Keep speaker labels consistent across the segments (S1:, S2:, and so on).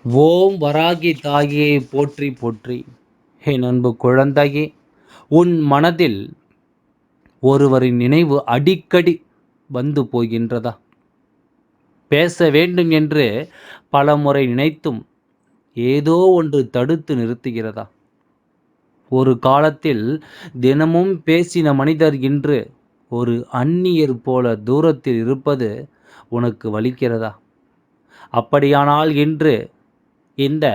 S1: ஓம் வராகி தாயே போற்றி போற்றி. என் அன்பு குழந்தையே, உன் மனதில் ஒருவரின் நினைவு அடிக்கடி வந்து போகின்றதா? பேச வேண்டும் என்று பலமுறை நினைத்தும் ஏதோ ஒன்று தடுத்து நிறுத்துகிறதா? ஒரு காலத்தில் தினமும் பேசின மனிதர் இன்று ஒரு அந்நியர் போல தூரத்தில் இருப்பது உனக்கு வலிக்கிறதா? அப்படியானால் இன்று இந்த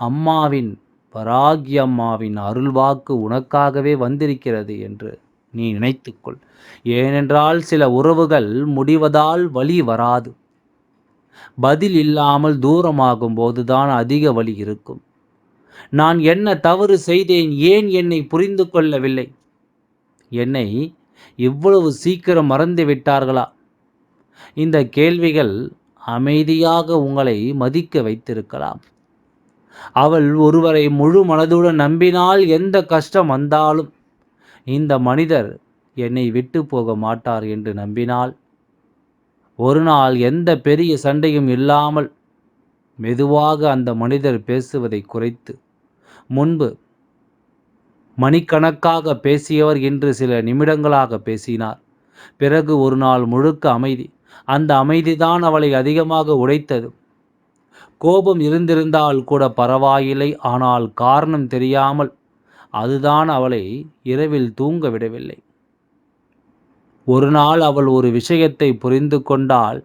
S1: அம்மாவின் வராகி அம்மாவின் அருள்வாக்கு உனக்காகவே வந்திருக்கிறது என்று நீ நினைத்துக்கொள். ஏனென்றால் சில உறவுகள் முடிவதால் வலி வராது. பதில் இல்லாமல் தூரமாகும் போதுதான் அதிக வலி இருக்கும். நான் என்ன தவறு செய்தேன்? ஏன் என்னை புரிந்து கொள்ளவில்லை? என்னை இவ்வளவு சீக்கிரம் மறந்து விட்டார்களா? இந்த கேள்விகள் அமைதியாக உங்களை மதிக்க வைத்திருக்கலாம். அவள் ஒருவரை முழு மனதுடன் நம்பினால் எந்த கஷ்டம் வந்தாலும் இந்த மனிதர் என்னை விட்டு போக மாட்டார் என்று நம்பினாள். ஒரு நாள் எந்த பெரிய சண்டையும் இல்லாமல் மெதுவாக அந்த மனிதர் பேசுவதை குறைத்து, முன்பு மணிக்கணக்காக பேசியவர் இன்று சில நிமிடங்களாக பேசினார். பிறகு ஒரு நாள் முழுக்க அமைதி. அந்த அமைதிதான் அவளை அதிகமாக உடைத்தது. கோபம் இருந்திருந்தால் கூட பரவாயில்லை, ஆனால் காரணம் தெரியாமல் அதுதான் அவளை இரவில் தூங்க விடவில்லை. ஒரு நாள் அவள் ஒரு விஷயத்தை புரிந்து கொண்டால்,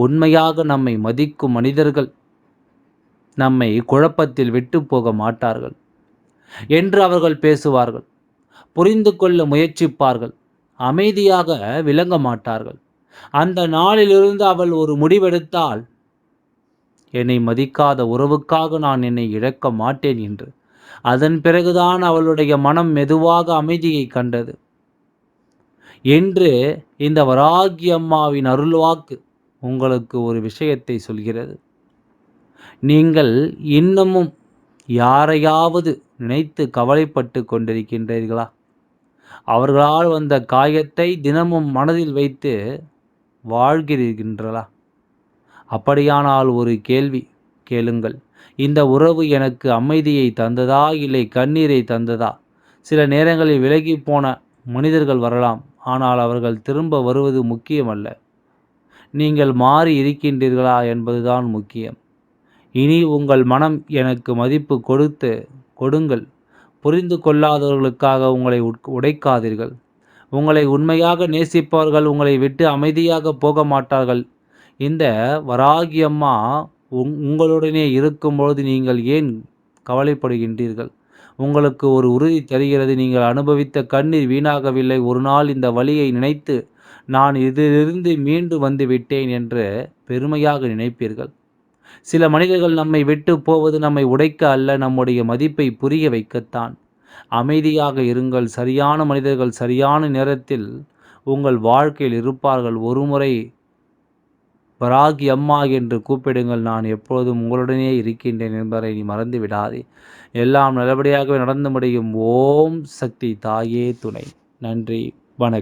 S1: உண்மையாக நம்மை மதிக்கும் மனிதர்கள் நம்மை குழப்பத்தில் விட்டு போக மாட்டார்கள் என்று அவர்கள் பேசுவார்கள். புரிந்து கொள்ள முயற்சிப்பார்கள். அமைதியாக விளங்க மாட்டார்கள். அந்த நாளிலிருந்து அவள் ஒரு முடிவெடுத்தாள். என்னை மதிக்காத உறவுக்காக நான் என்னை இழக்க மாட்டேன் என்று. அதன் பிறகுதான் அவளுடைய மனம் மெதுவாக அமைதியை கண்டது. என்று இந்த வராகி அம்மாவின் அருள்வாக்கு உங்களுக்கு ஒரு விஷயத்தை சொல்கிறது. நீங்கள் இன்னமும் யாரையாவது நினைத்து கவலைப்பட்டு கொண்டிருக்கின்றீர்களா? அவர்களால் வந்த காயத்தை தினமும் மனதில் வைத்து வாழ்கிறீர்களா? அப்படியானால் ஒரு கேள்வி கேளுங்கள். இந்த உறவு எனக்கு அமைதியை தந்ததா, இல்லை கண்ணீரை தந்ததா? சில நேரங்களில் விலகி போன மனிதர்கள் வரலாம், ஆனால் அவர்கள் திரும்ப வருவது முக்கியமல்ல. நீங்கள் மாறி இருக்கின்றீர்களா என்பதுதான் முக்கியம். இனி உங்கள் மனம் எனக்கு மதிப்பு கொடுங்கள். புரிந்து கொள்ளாதவர்களுக்காக உங்களை உடைக்காதீர்கள். உங்களை உண்மையாக நேசிப்பவர்கள் உங்களை விட்டு அமைதியாக போக மாட்டார்கள். இந்த வராகி அம்மா உங்களுடனே இருக்கும்பொழுது நீங்கள் ஏன் கவலைப்படுகின்றீர்கள்? உங்களுக்கு ஒரு உறுதி தருகிறது. நீங்கள் அனுபவித்த கண்ணீர் வீணாகவில்லை. ஒரு நாள் இந்த வலியை நினைத்து நான் இதிலிருந்து மீண்டு வந்து விட்டேன் என்று பெருமையாக நினைப்பீர்கள். சில மனிதர்கள் நம்மை விட்டு போவது நம்மை உடைக்க அல்ல, நம்முடைய மதிப்பை புரிய வைக்கத்தான். அமைதியாக இருங்கள். சரியான மனிதர்கள் சரியான நேரத்தில் உங்கள் வாழ்க்கையில் இருப்பார்கள். ஒருமுறை வராகி அம்மா என்று கூப்பிடுங்கள். நான் எப்பொழுதும் உங்களுடனே இருக்கின்றேன் என்பதை நீ மறந்து விடாதே. எல்லாம் நல்லபடியாகவே நடந்து முடியும். ஓம் சக்தி தாயே துணை. நன்றி. வணக்கம்.